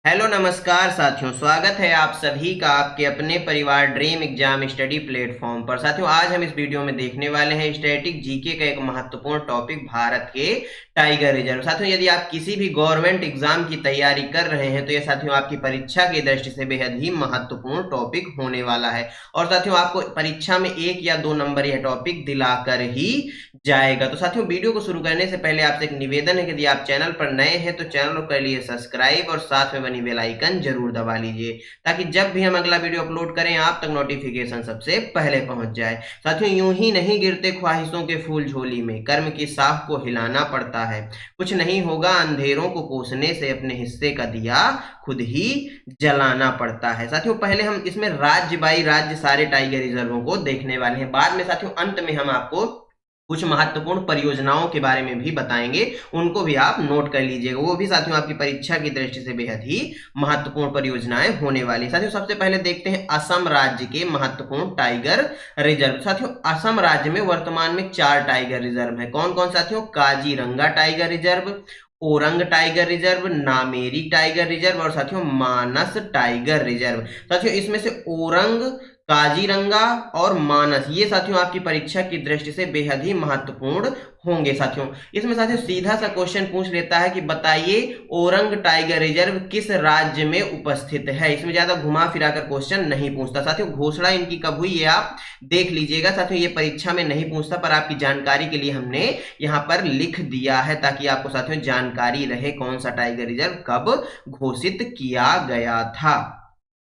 Hello नमस्कार साथियों, स्वागत है आप सभी का आपके अपने परिवार ड्रीम एग्जाम स्टडी प्लेटफॉर्म पर। साथियों, आज हम इस वीडियो में देखने वाले हैं स्टैटिक जीके का एक महत्वपूर्ण टॉपिक, भारत के टाइगर रिजर्व। साथियों, यदि आप किसी भी गवर्नमेंट एग्जाम की तैयारी कर रहे हैं तो यह साथियों आपकी परीक्षा की दृष्टि से बेहद ही महत्वपूर्ण टॉपिक होने वाला है। और साथियों, आपको परीक्षा में 1 या 2 नंबर यह टॉपिक दिलाकर ही जाएगा। तो साथियों, वीडियो को शुरू करने से पहले आपसे एक निवेदन है कि यदि आप चैनल पर नए हैं तो चैनल को कर लिए सब्सक्राइब और साथ में बनी बेल आइकन जरूर दबा लीजिए, ताकि जब भी हम अगला वीडियो अपलोड करें आप तक नोटिफिकेशन सबसे पहले पहुंच जाए। साथियों, यूं ही नहीं गिरते ख्वाहिशों के फूल झोली में, कर्म की साख को हिलाना पड़ता है। कुछ नहीं होगा अंधेरों को कोसने से, अपने हिस्से का दिया खुद ही जलाना पड़ता है। साथियों, पहले हम इसमें राज्य बाई राज्य सारे टाइगर रिजर्वों को देखने वाले हैं। बाद में साथियों अंत में हम आपको कुछ महत्वपूर्ण परियोजनाओं के बारे में भी बताएंगे, उनको भी आप नोट कर लीजिएगा। वो भी साथियों आपकी परीक्षा की दृष्टि से बेहद ही महत्वपूर्ण परियोजनाएं होने वाली। साथियों, सबसे पहले देखते हैं असम राज्य के महत्वपूर्ण टाइगर रिजर्व। साथियों, असम राज्य में वर्तमान में 4 टाइगर रिजर्व है। कौन कौन साथियों? Kaziranga tiger reserve, orang tiger reserve, Nameri tiger reserve और साथियों मानस टाइगर रिजर्व। साथियों, इसमें से ओरंग, काजीरंगा और मानस, ये साथियों आपकी परीक्षा की दृष्टि से बेहद ही महत्वपूर्ण होंगे। साथियों, इसमें साथियों सीधा सा क्वेश्चन पूछ लेता है कि बताइए ओरंग टाइगर रिजर्व किस राज्य में उपस्थित है। इसमें ज्यादा घुमा फिरा कर क्वेश्चन नहीं पूछता। साथियों, घोषणा इनकी कब हुई ये आप देख लीजिएगा। साथियों, ये परीक्षा में नहीं पूछता, पर आपकी जानकारी के लिए हमने यहाँ पर लिख दिया है, ताकि आपको साथियों जानकारी रहे कौन सा टाइगर रिजर्व कब घोषित किया गया था।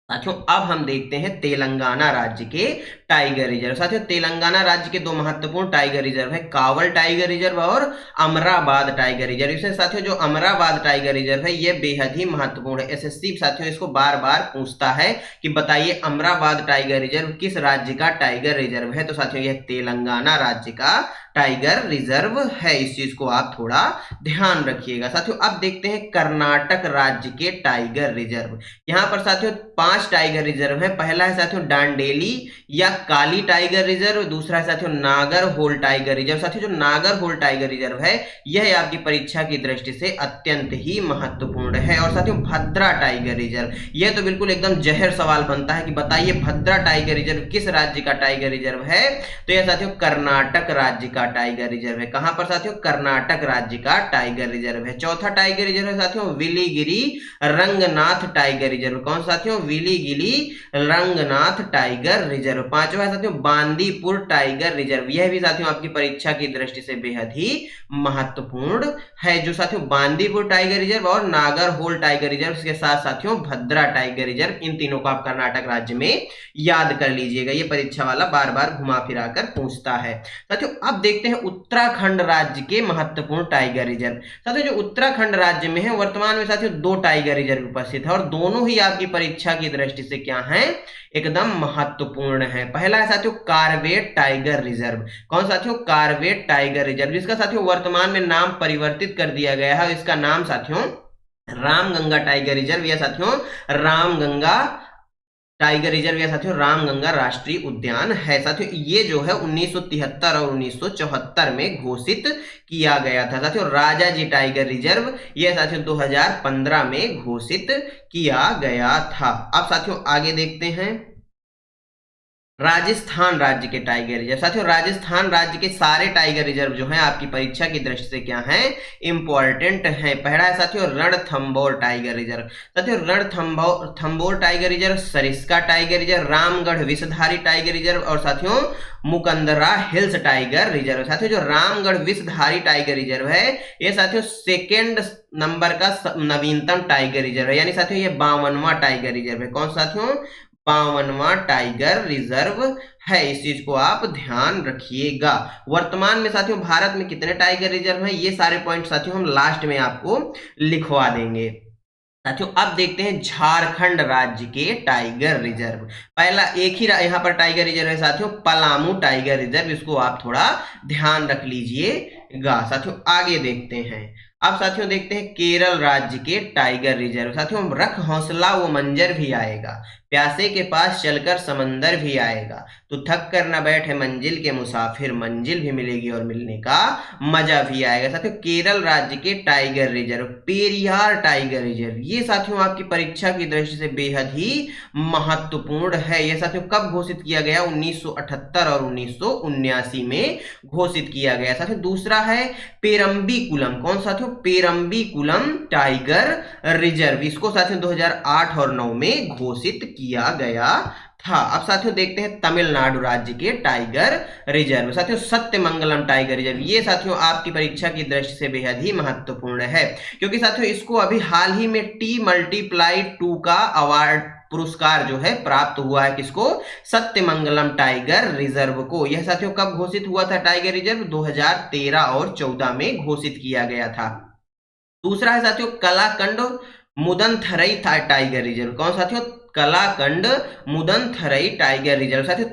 साथियों, अब हम देखते हैं तेलंगाना राज्य के टाइगर रिजर्व। साथियों, तेलंगाना राज्य के 2 महत्वपूर्ण टाइगर रिजर्व है, कावल टाइगर रिजर्व और अमराबाद टाइगर रिजर्व। इसमें साथियों जो अमराबाद टाइगर रिजर्व है यह बेहद ही महत्वपूर्ण है। एसएससी साथियों इसको बार बार पूछता है कि बताइए अमराबाद टाइगर रिजर्व किस राज्य का टाइगर रिजर्व है। तो साथियों यह तेलंगाना राज्य का टाइगर रिजर्व है। इस चीज को आप थोड़ा ध्यान रखिएगा। साथियों, अब देखते हैं कर्नाटक राज्य के टाइगर रिजर्व। यहाँ पर साथियों 5 टाइगर रिजर्व है। पहला है साथियों डांडेली या काली टाइगर रिजर्व, दूसरा है साथियों नागर होल टाइगर रिजर्व। साथियों, जो नागर होल टाइगर रिजर्व है यह आपकी परीक्षा की दृष्टि से अत्यंत ही महत्वपूर्ण है। और साथियों भद्रा टाइगर रिजर्व, यह तो बिल्कुल एकदम जहर सवाल बनता है कि बताइए भद्रा टाइगर रिजर्व किस राज्य का टाइगर रिजर्व है। तो यह साथियों कर्नाटक राज्य का टाइगर रिजर्व है। कहां पर साथियों? कर्नाटक राज्य का टाइगर रिजर्व है। चौथा टाइगर रिजर्व है साथियों विलीगिरी रंगनाथ टाइगर रिजर्व। कौन साथियों? Biligiri Ranganath tiger reserve. पांचवा है साथियों बांदीपुर टाइगर रिजर्व। यह भी साथियों आपकी परीक्षा की दृष्टि से बेहद ही महत्वपूर्ण है। जो साथियों बांदीपुर टाइगर रिजर्व और नागर होल टाइगर रिजर्व के साथ साथियों भद्रा टाइगर रिजर्व, इन तीनों को आप कर्नाटक राज्य में याद कर लीजिएगा। ये परीक्षा वाला बार बार घुमा फिरा कर पूछता है। साथियों, अब देखते हैं उत्तराखंड राज्य के महत्वपूर्ण टाइगर रिजर्व। साथियों, जो उत्तराखंड राज्य में है वर्तमान में साथियों 2 टाइगर रिजर्व उपस्थित है और दोनों ही आपकी परीक्षा की दृष्टि से क्या है? एकदम महत्वपूर्ण है। पहला है साथियों कार्वेट टाइगर रिजर्व। कौन साथियों? कार्वेट टाइगर रिजर्व, जिसका साथियों वर्तमान में नाम परिवर्तित कर दिया गया है। इसका नाम साथियों रामगंगा टाइगर रिजर्व या साथियों रामगंगा टाइगर रिजर्व या साथियों रामगंगा राष्ट्रीय उद्यान है। साथियों, ये जो है 1973 और 1974 में घोषित किया गया था। साथियों, राजा जी टाइगर रिजर्व यह साथियों 2015 में घोषित किया गया था। अब साथियों आगे देखते हैं राजस्थान राज्य के टाइगर रिजर्व। साथियों, राजस्थान राज्य के सारे टाइगर रिजर्व जो हैं आपकी परीक्षा की दृष्टि से क्या हैं? इंपॉर्टेंट हैं। पहला है साथियों रणथंभौर टाइगर रिजर्व। साथियों, Ranthambore tiger reserve, Sariska tiger reserve, Ramgarh Vishdhari tiger reserve और साथियों मुकंदरा हिल्स टाइगर रिजर्व। साथियों, जो रामगढ़ विषधारी टाइगर रिजर्व है ये साथियों 2nd नंबर का नवीनतम टाइगर रिजर्व है, यानी साथियों ये 52वां टाइगर रिजर्व है। कौन साथियों? 52वां टाइगर रिजर्व है। इस चीज को आप ध्यान रखिएगा। वर्तमान में साथियों भारत में कितने टाइगर रिजर्व हैं ये सारे पॉइंट साथियों हम लास्ट में आपको लिखवा देंगे। साथियों, अब देखते हैं झारखंड राज्य के टाइगर रिजर्व। पहला एक ही यहाँ पर टाइगर रिजर्व है साथियों पलामू टाइगर रिजर्व, इसको आप थोड़ा ध्यान रख लीजिएगा। साथियों, आगे देखते हैं। अब साथियों देखते हैं केरल राज्य के टाइगर रिजर्व। साथियों, रख हौसला वो मंजर भी आएगा, प्यासे के पास चलकर समंदर भी आएगा, तो थक कर न बैठे मंजिल के मुसाफिर, मंजिल भी मिलेगी और मिलने का मजा भी आएगा। साथियों केरल राज्य के tiger reserve, Periyar tiger reserve, ये साथियों आपकी परीक्षा की दृष्टि से बेहद ही महत्वपूर्ण है। यह साथियों कब घोषित किया गया? 1978 और 1979 में घोषित किया गया। साथियों दूसरा है पेरम्बीकुलम, कौन साथियों? पेरम्बीकुलम टाइगर रिजर्व, इसको साथियों 2008 और 9 में घोषित किया गया था। अब साथियों देखते हैं तमिलनाडु राज्य के टाइगर रिजर्व। साथियों सत्यमंगलम टाइगर रिजर्व, ये साथियों आपकी परीक्षा की दृष्टि से बेहद ही महत्वपूर्ण है, क्योंकि साथियों इसको अभी हाल ही में T+2 का अवार्ड पुरस्कार जो है प्राप्त हुआ है। किसको? सत्यमंगलम टाइगर रिजर्व को। यह साथियों कब घोषित हुआ था? टाइगर रिजर्व 2013 और 14 में घोषित किया गया था। दूसरा है साथियों कलाकंड मुदनथरई टाइगर रिजर्व, कौन साथियों? कलाकंड मुदनथरई टाइगर रिजर्व। साथियों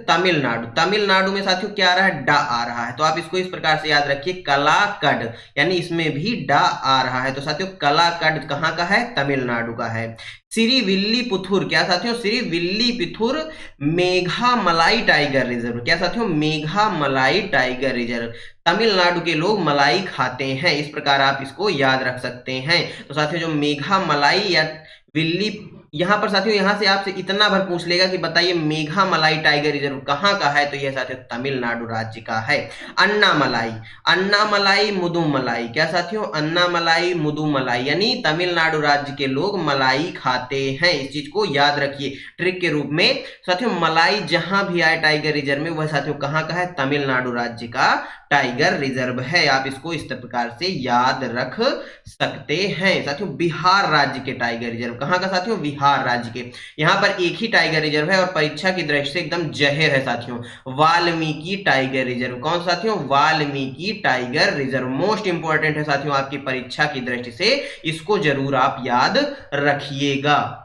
तमिलनाडु में साथियों क्या आ रहा है? डा आ रहा है, तो आप इसको इस प्रकार से याद रखिए, कलाकड, यानी इसमें भी डा आ रहा है। तो साथियों कलाकड कहाँ का है? तमिलनाडु का है। सिरिविल्लीपुथुर, क्या साथियों? सिरिविल्लीपुथुर मेघामलाई टाइगर रिजर्व, क्या साथियों? Meghamalai tiger reserve. तमिलनाडु के लोग मलाई खाते हैं, इस प्रकार आप इसको याद रख सकते हैं। तो साथियों जो मेघामलाई या विल्ली, यहाँ पर साथियों यहाँ से आपसे इतना भर पूछ लेगा कि बताइए मेघामलाई टाइगर रिजर्व कहाँ का है, तो यह साथियों तमिलनाडु राज्य का है। अन्नामलाई मुदुमलाई, क्या साथियों? अन्नामलाई मुदुमलाई, यानी तमिलनाडु राज्य के लोग मलाई खाते हैं, इस चीज को याद रखिए ट्रिक के रूप में। साथियों मलाई जहां भी आए टाइगर रिजर्व में, वह साथियों कहाँ का है? तमिलनाडु राज्य का टाइगर रिजर्व है। आप इसको इस प्रकार से याद रख सकते हैं। साथियों बिहार राज्य के टाइगर रिजर्व, कहाँ का साथियों? बिहार राज्य के। यहाँ पर एक ही टाइगर रिजर्व है और परीक्षा की दृष्टि से एकदम जहर है साथियों, वाल्मीकि टाइगर रिजर्व। कौन साथियों? Valmiki tiger reserve most important है साथियों आपकी परीक्षा की दृष्टि से, इसको जरूर आप याद रखिएगा।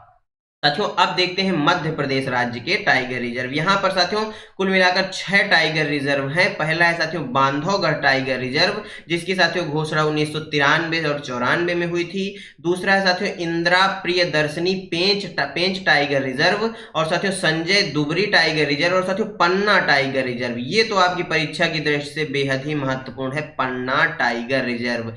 साथियों अब देखते हैं मध्य प्रदेश राज्य के टाइगर रिजर्व। यहाँ पर साथियों कुल मिलाकर 6 टाइगर रिजर्व हैं। पहला है साथियों बांधवगढ़ टाइगर रिजर्व, जिसकी साथियों घोषणा 1993 और 94 में हुई थी। दूसरा है साथियों इंदिरा प्रियदर्शनी पेंच टाइगर रिजर्व, और साथियों संजय दुबरी टाइगर रिजर्व, और साथियों पन्ना टाइगर रिजर्व। ये तो आपकी परीक्षा की दृष्टि से बेहद ही महत्वपूर्ण है, पन्ना tiger reserve,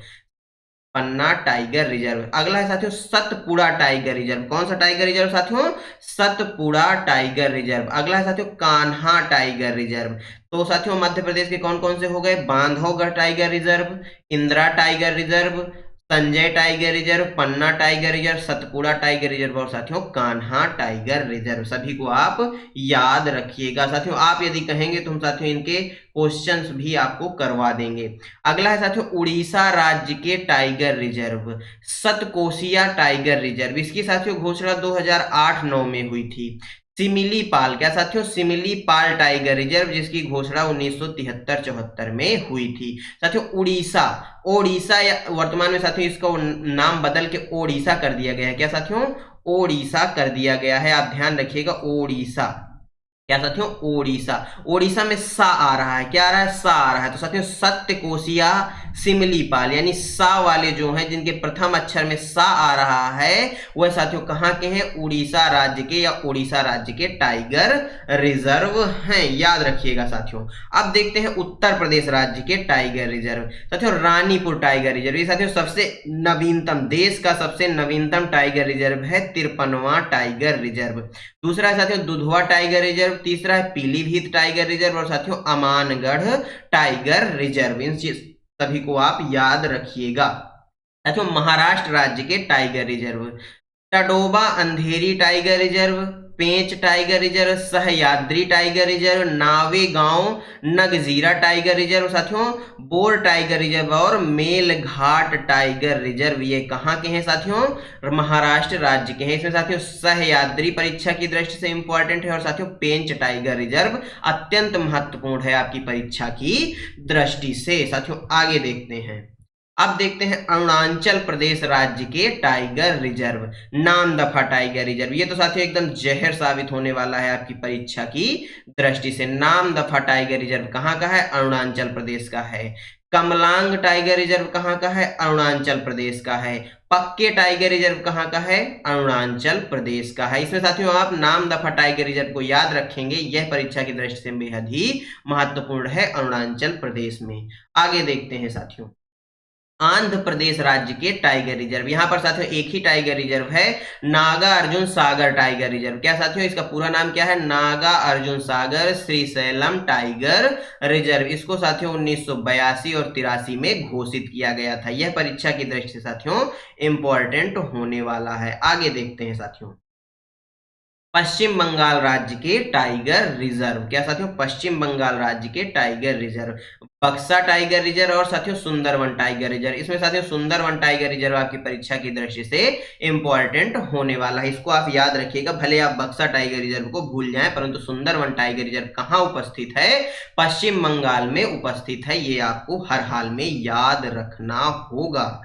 Panna tiger reserve. अगला है साथियों सतपुड़ा टाइगर रिजर्व, कौन सा टाइगर रिजर्व साथियों? Satpura tiger reserve. अगला है साथियों कान्हा टाइगर रिजर्व। तो साथियों मध्य प्रदेश के कौन कौन से हो गए? Bandhavgarh tiger reserve, Indira tiger reserve, Sanjay tiger reserve, Panna tiger reserve, Satpura tiger reserve, और साथियों कान्हा टाइगर रिजर्व। सभी को आप याद रखिएगा। साथियों आप यदि कहेंगे तो हम साथियों इनके क्वेश्चंस भी आपको करवा देंगे। अगला है साथियों उड़ीसा राज्य के tiger reserve, Satkosia tiger reserve. इसकी साथियों घोषणा 2008-9 में हुई थी। सिमिलीपाल, क्या साथियों? सिमिलीपाल टाइगर रिजर्व, जिसकी घोषणा 1973-74 में हुई थी। साथियों ओडिशा या वर्तमान में साथियों इसका नाम बदल के ओडिशा कर दिया गया है। क्या साथियों? ओडिशा कर दिया गया है, आप ध्यान रखिएगा। ओडिशा, क्या साथियों? ओडिशा में सा आ रहा है, क्या आ रहा है? सा आ रहा है। तो साथियों सत्यकोसिया सिमिलीपाल, यानी सा वाले जो हैं जिनके प्रथम अक्षर में सा आ रहा है, वह साथियों कहाँ के हैं? उड़ीसा राज्य के या ओडिशा राज्य के टाइगर रिजर्व हैं, याद रखिएगा साथियों। अब देखते हैं उत्तर प्रदेश राज्य के टाइगर रिजर्व। साथियों रानीपुर टाइगर रिजर्व, ये साथियों सबसे नवीनतम, देश का सबसे नवीनतम टाइगर रिजर्व है, 53वां टाइगर रिजर्व। दूसरा है साथियों दुधवा टाइगर रिजर्व, तीसरा है पीलीभीत टाइगर रिजर्व, और साथियों अमानगढ़ टाइगर रिजर्व। इन सभी को आप याद रखिएगा। साथियों महाराष्ट्र राज्य के tiger reserve, Tadoba Andheri tiger reserve, Pench tiger reserve, Sahyadri tiger reserve, Navegaon Nagzira tiger reserve, साथियों बोर टाइगर रिजर्व, और मेलघाट टाइगर रिजर्व। ये कहाँ के हैं साथियों? महाराष्ट्र राज्य के हैं। इसमें साथियों सहयाद्री परीक्षा की दृष्टि से इंपॉर्टेंट है, और साथियों पेंच टाइगर रिजर्व अत्यंत महत्वपूर्ण है आपकी परीक्षा की दृष्टि से। साथियों आगे देखते हैं। अब देखते हैं अरुणाचल प्रदेश राज्य के tiger reserve, Namdapha tiger reserve. ये तो साथियों एकदम जहर साबित होने वाला है आपकी परीक्षा की दृष्टि से। नामदफा टाइगर रिजर्व कहाँ का है? अरुणाचल प्रदेश का है। कमलांग टाइगर रिजर्व कहाँ का है? अरुणाचल प्रदेश का है। पक्के टाइगर रिजर्व कहाँ का है? अरुणाचल प्रदेश का है। इसमें साथियों आप नाम दफा टाइगर रिजर्व को याद रखेंगे, यह परीक्षा की दृष्टि से बेहद ही महत्वपूर्ण है अरुणाचल प्रदेश में। आगे देखते हैं साथियों, आंध्र प्रदेश राज्य के टाइगर रिजर्व। यहां पर साथियों एक ही टाइगर रिजर्व है, नागा अर्जुन सागर टाइगर रिजर्व। क्या साथियों इसका पूरा नाम क्या है? नागा अर्जुन सागर श्रीशैलम टाइगर रिजर्व। इसको साथियों 1982 और 83 में घोषित किया गया था। यह परीक्षा की दृष्टि से साथियों इंपॉर्टेंट होने वाला है। आगे देखते हैं साथियों, पश्चिम बंगाल राज्य के टाइगर रिजर्व। क्या साथियों? पश्चिम बंगाल राज्य के टाइगर रिजर्व, बक्सा टाइगर रिजर्व और साथियों सुंदरवन टाइगर रिजर्व। इसमें साथियों सुंदरवन टाइगर रिजर्व आपकी परीक्षा की दृष्टि से इंपॉर्टेंट होने वाला है, इसको आप याद रखिएगा। भले आप बक्सा टाइगर रिजर्व को भूल जाएं, परंतु सुंदरवन टाइगर रिजर्व कहाँ उपस्थित है? पश्चिम बंगाल में उपस्थित है। ये आपको हर हाल में याद रखना होगा।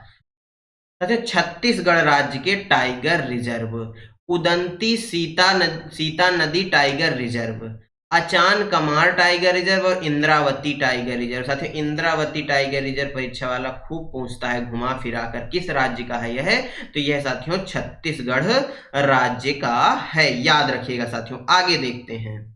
छत्तीसगढ़ राज्य के tiger reserve, Udanti Sitanadi tiger reserve, Achanakmar tiger reserve और इंद्रावती टाइगर रिजर्व। साथियों इंद्रावती टाइगर रिजर्व परीक्षा वाला खूब पूछता है घुमा फिरा कर, किस राज्य का है यह? तो यह साथियों छत्तीसगढ़ राज्य का है, याद रखिएगा साथियों। आगे देखते हैं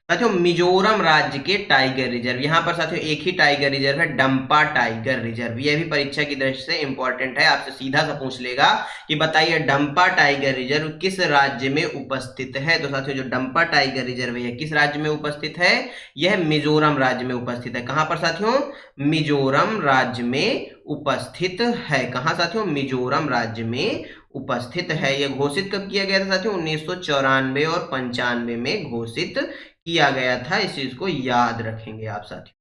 साथियों, मिजोरम राज्य के टाइगर रिजर्व। यहां पर साथियों एक ही टाइगर रिजर्व है, डंपा टाइगर रिजर्व। यह भी परीक्षा की दृष्टि से इंपॉर्टेंट है, आपसे सीधा सा पूछ लेगा कि बताइए डंपा टाइगर रिजर्व किस राज्य में उपस्थित है? तो साथियों जो डंपा टाइगर रिजर्व है किस राज्य में उपस्थित है? यह मिजोरम राज्य में उपस्थित है। कहां पर साथियों? मिजोरम राज्य में उपस्थित है। कहां साथियों? मिजोरम राज्य में उपस्थित है। यह घोषित कब किया गया था साथियों? 1994 और 95 में घोषित किया गया था। इस चीज को याद रखेंगे आप साथियों।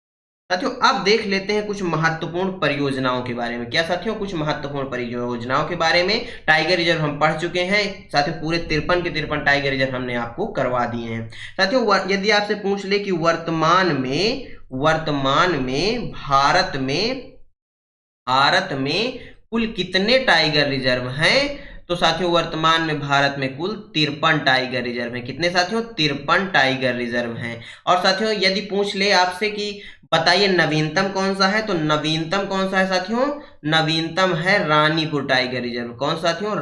साथियों अब देख लेते हैं कुछ महत्वपूर्ण परियोजनाओं के बारे में। क्या साथियों? कुछ महत्वपूर्ण परियोजनाओं के बारे में। टाइगर रिजर्व हम पढ़ चुके हैं साथियों, पूरे 53 के 53 टाइगर रिजर्व हमने आपको करवा दिए हैं। साथियों यदि आपसे पूछ ले कि वर्तमान में भारत में कुल कितने टाइगर रिजर्व हैं? तो साथियों वर्तमान में भारत में कुल 53 टाइगर रिजर्व हैं। कितने साथियों? 53 टाइगर रिजर्व हैं। और साथियों यदि पूछ ले आपसे कि बताइए नवीनतम कौन सा है, तो नवीनतम कौन सा है साथियों? नवीनतम है रानीपुर टाइगर रिजर्व। कौन साथियों?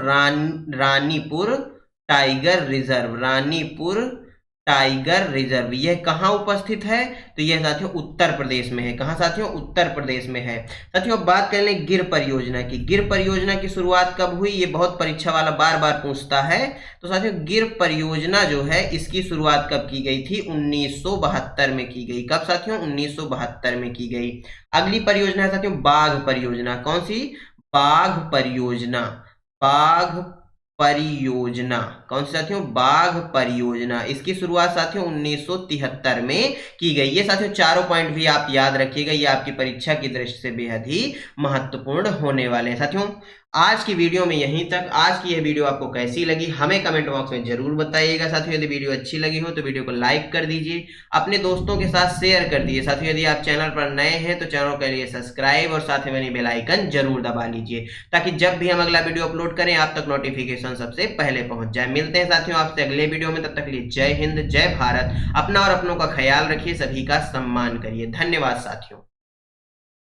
Ranipur tiger reserve, Ranipur tiger reserve. यह कहाँ उपस्थित है? तो यह साथियों उत्तर प्रदेश में है। कहाँ साथियों? उत्तर प्रदेश में है। साथियों अब बात कर लें गिर परियोजना की। गिर परियोजना की शुरुआत कब हुई? ये बहुत परीक्षा वाला बार बार पूछता है। तो साथियों गिर परियोजना जो है इसकी शुरुआत कब की गई थी? 1972 में की गई। कब साथियों? 1972 में की गई। अगली परियोजना है साथियों बाघ परियोजना। कौन सी? बाघ परियोजना, बाघ परियोजना। कौन सी साथियों? बाघ परियोजना। इसकी शुरुआत साथियों 1973 में की गई। ये साथियों चारों पॉइंट भी आप याद रखिएगा, ये आपकी परीक्षा की दृष्टि से बेहद ही महत्वपूर्ण होने वाले हैं। साथियों आज की वीडियो में यहीं तक। आज की यह वीडियो आपको कैसी लगी हमें कमेंट बॉक्स में जरूर बताइएगा। साथियों यदि वीडियो अच्छी लगी हो तो वीडियो को लाइक कर दीजिए, अपने दोस्तों के साथ शेयर कर दीजिए। साथियों यदि आप चैनल पर नए हैं तो चैनल के लिए सब्सक्राइब और साथ में बेल आइकन जरूर दबा लीजिए, ताकि जब भी हम अगला वीडियो अपलोड करें आप तक नोटिफिकेशन सबसे पहले पहुंच जाए। मिलते हैं साथियों आपसे अगले वीडियो में, तब तक के लिए जय हिंद, जय भारत। अपना और अपनों का ख्याल रखिए, सभी का सम्मान करिए। धन्यवाद साथियों।